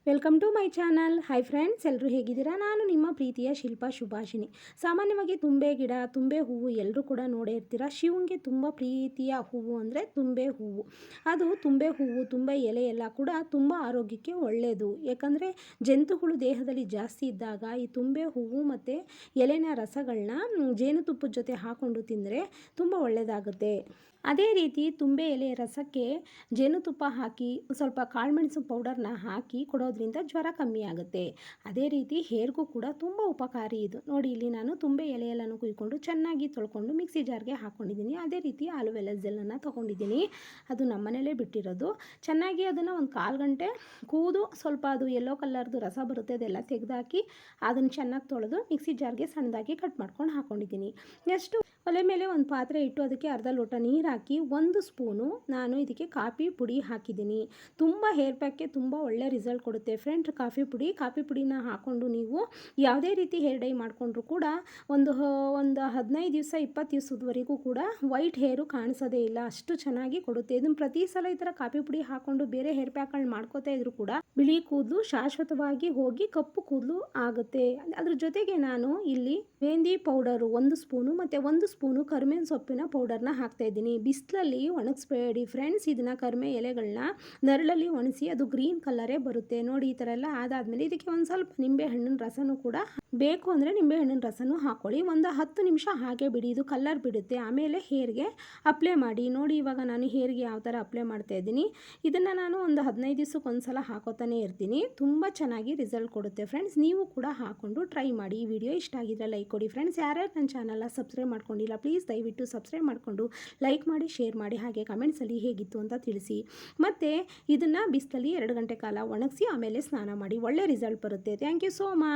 Welcome to my channel. Hi friends, ಎಲ್ಲರೂ ಹೇಗಿದ್ದೀರಾ? ನಾನು ನಿಮ್ಮ ಪ್ರೀತಿಯ ಶಿಲ್ಪಾ ಶುಭಾಷಿಣಿ. ಸಾಮಾನ್ಯವಾಗಿ ತುಂಬೆ ಗಿಡ, ತುಂಬೆ ಹೂವು ಎಲ್ಲರೂ ಕೂಡ ನೋಡೇ ಇರ್ತೀರ. ಶಿವನಿಗೆ ತುಂಬ ಪ್ರೀತಿಯ ಹೂವು ಅಂದರೆ ತುಂಬೆ ಹೂವು. ಅದು ತುಂಬೆ ಹೂವು, ತುಂಬೆ ಎಲೆ ಎಲ್ಲ ಕೂಡ ತುಂಬ ಆರೋಗ್ಯಕ್ಕೆ ಒಳ್ಳೆಯದು. ಯಾಕಂದರೆ ಜಂತುಗಳು ದೇಹದಲ್ಲಿ ಜಾಸ್ತಿ ಇದ್ದಾಗ ಈ ತುಂಬೆ ಹೂವು ಮತ್ತು ಎಲೆನ ರಸಗಳನ್ನ ಜೇನುತುಪ್ಪದ ಜೊತೆ ಹಾಕ್ಕೊಂಡು ತಿಂದರೆ ತುಂಬ ಒಳ್ಳೆಯದಾಗುತ್ತೆ. ಅದೇ ರೀತಿ ತುಂಬೆ ಎಲೆ ರಸಕ್ಕೆ ಜೇನುತುಪ್ಪ ಹಾಕಿ ಸ್ವಲ್ಪ ಕಾಳುಮೆಣಸು ಪೌಡರ್ನ ಹಾಕಿ ಕೊಡೋದ್ರಿಂದ ಜ್ವರ ಕಮ್ಮಿ ಆಗುತ್ತೆ. ಅದೇ ರೀತಿ ಹೇರ್ಗೂ ಕೂಡ ತುಂಬ ಉಪಕಾರಿ ಇದು. ನೋಡಿ, ಇಲ್ಲಿ ನಾನು ತುಂಬೆ ಎಲೆಯೆಲ್ಲನೂ ಕುಯ್ಕೊಂಡು ಚೆನ್ನಾಗಿ ತೊಳ್ಕೊಂಡು ಮಿಕ್ಸಿ ಜಾರ್ಗೆ ಹಾಕ್ಕೊಂಡಿದ್ದೀನಿ. ಅದೇ ರೀತಿ ಆಲೂವೆಲ್ಲ ಜೆಲ್ಲನ್ನು ತೊಗೊಂಡಿದ್ದೀನಿ. ಅದು ನಮ್ಮನೇಲೇ ಬಿಟ್ಟಿರೋದು. ಚೆನ್ನಾಗಿ ಅದನ್ನು ಒಂದು 1/4 ಗಂಟೆ ಕೂದು ಸ್ವಲ್ಪ ಅದು ಯೆಲ್ಲೋ ಕಲರ್ದು ರಸ ಬರುತ್ತೆ, ಅದೆಲ್ಲ ತೆಗೆದಾಕಿ ಅದನ್ನು ಚೆನ್ನಾಗಿ ತೊಳೆದು ಮಿಕ್ಸಿ ಜಾರ್ಗೆ ಸಣ್ಣದಾಗಿ ಕಟ್ ಮಾಡ್ಕೊಂಡು ಹಾಕ್ಕೊಂಡಿದ್ದೀನಿ. ನೆಕ್ಸ್ಟು ಒಲೆ ಮೇಲೆ ಒಂದು ಪಾತ್ರೆ ಇಟ್ಟು ಅದಕ್ಕೆ ಅರ್ಧ ಲೋಟ ನೀರು ಹಾಕಿ 1 ಸ್ಪೂನು ನಾನು ಇದಕ್ಕೆ ಕಾಫಿ ಪುಡಿ ಹಾಕಿದ್ದೀನಿ. ತುಂಬ ಹೇರ್ ಪ್ಯಾಕ್ಗೆ ತುಂಬ ಒಳ್ಳೆ ರಿಸಲ್ಟ್ ಕೊಡುತ್ತೆ ಫ್ರೆಂಡ್. ಕಾಫಿ ಪುಡಿನ ಹಾಕ್ಕೊಂಡು ನೀವು ಯಾವುದೇ ರೀತಿ ಹೇರ್ ಡೈ ಮಾಡಿಕೊಂಡ್ರೂ ಕೂಡ ಒಂದು 15 ದಿವಸ 20 ದಿವಸದವರೆಗೂ ಕೂಡ ವೈಟ್ ಹೇರು ಕಾಣಿಸೋದೇ ಇಲ್ಲ, ಅಷ್ಟು ಚೆನ್ನಾಗಿ ಕೊಡುತ್ತೆ. ಇದನ್ನು ಪ್ರತಿ ಸಲ ಈ ಥರ ಕಾಫಿ ಪುಡಿ ಹಾಕ್ಕೊಂಡು ಬೇರೆ ಹೇರ್ ಪ್ಯಾಕ್ಗಳನ್ನ ಮಾಡ್ಕೋತಾ ಇದ್ರು ಕೂಡ ಬಿಳಿ ಕೂದಲು ಶಾಶ್ವತವಾಗಿ ಹೋಗಿ ಕಪ್ಪು ಕೂದಲು ಆಗುತ್ತೆ. ಅದ್ರ ಜೊತೆಗೆ ನಾನು ಇಲ್ಲಿ ಮೆಹಂದಿ ಪೌಡರು 1 ಸ್ಪೂನು ಮತ್ತು 1 ಸ್ಪೂನು ಕರಿಬೇವಿನ ಸೊಪ್ಪಿನ ಪೌಡರ್ನ ಹಾಕ್ತಾಯಿದ್ದೀನಿ. ಬಿಸಿಲಲ್ಲಿ ಒಣಗಿಸ್ಬೇಡಿ ಫ್ರೆಂಡ್ಸ್. ಇದನ್ನು ಕರಿಮೆ ಎಲೆಗಳನ್ನ ನೆರಳಲ್ಲಿ ಒಣಗಿಸಿ ಅದು ಗ್ರೀನ್ ಕಲರೇ ಬರುತ್ತೆ. ನೋಡಿ, ಈ ಥರ ಎಲ್ಲ ಆದಾದಮೇಲೆ ಇದಕ್ಕೆ ಒಂದು ಸ್ವಲ್ಪ ನಿಂಬೆಹಣ್ಣಿನ ರಸನೂ ಕೂಡ ಬೇಕು ಅಂದರೆ ನಿಂಬೆಹಣ್ಣಿನ ರಸನೂ ಹಾಕ್ಕೊಳ್ಳಿ. ಒಂದು 10 ನಿಮಿಷ ಹಾಗೆ ಬಿಡಿ, ಇದು ಕಲರ್ ಬಿಡುತ್ತೆ. ಆಮೇಲೆ ಹೇರ್ಗೆ ಅಪ್ಲೈ ಮಾಡಿ. ನೋಡಿ, ಇವಾಗ ನಾನು ಹೇರ್ಗೆ ಯಾವ ಥರ ಅಪ್ಲೈ ಮಾಡ್ತಾ ಇದ್ದೀನಿ. ಇದನ್ನು ನಾನು ಒಂದು 15 ದಿವಸಕ್ಕೆ ಒಂದು ಸಲ ಹಾಕೋತಾನೆ ಇರ್ತೀನಿ. ತುಂಬ ಚೆನ್ನಾಗಿ ರಿಸಲ್ಟ್ ಕೊಡುತ್ತೆ ಫ್ರೆಂಡ್ಸ್. ನೀವು ಕೂಡ ಹಾಕ್ಕೊಂಡು ಟ್ರೈ ಮಾಡಿ. ಈ ವಿಡಿಯೋ ಇಷ್ಟ ಆಗಿದ್ರೆ ಲೈಕ್ ಕೊಡಿ ಫ್ರೆಂಡ್ಸ್. ಯಾರ್ಯಾರು ನನ್ನ ಚಾನಲ್ನ ಸಬ್ಸ್ಕ್ರೈಬ್ ಮಾಡ್ಕೊಂಡಿಲ್ಲ ಪ್ಲೀಸ್ ದಯವಿಟ್ಟು ಸಬ್ಸ್ಕ್ರೈಬ್ ಮಾಡಿಕೊಂಡು ಲೈಕ್ ಮಾಡಿ, ಶೇರ್ ಮಾಡಿ, ಹಾಗೆ ಕಮೆಂಟ್ಸಲ್ಲಿ ಹೇಗಿತ್ತು ಅಂತ ತಿಳಿಸಿ. ಮತ್ತು ಇದನ್ನು ಬಿಸಿಲಲ್ಲಿ 2 ಗಂಟೆ ಕಾಲ ಒಣಗಿಸಿ ಆಮೇಲೆ ಸ್ನಾನ ಮಾಡಿ, ಒಳ್ಳೆ ರಿಸಲ್ಟ್ ಬರುತ್ತೆ. Thank you so much.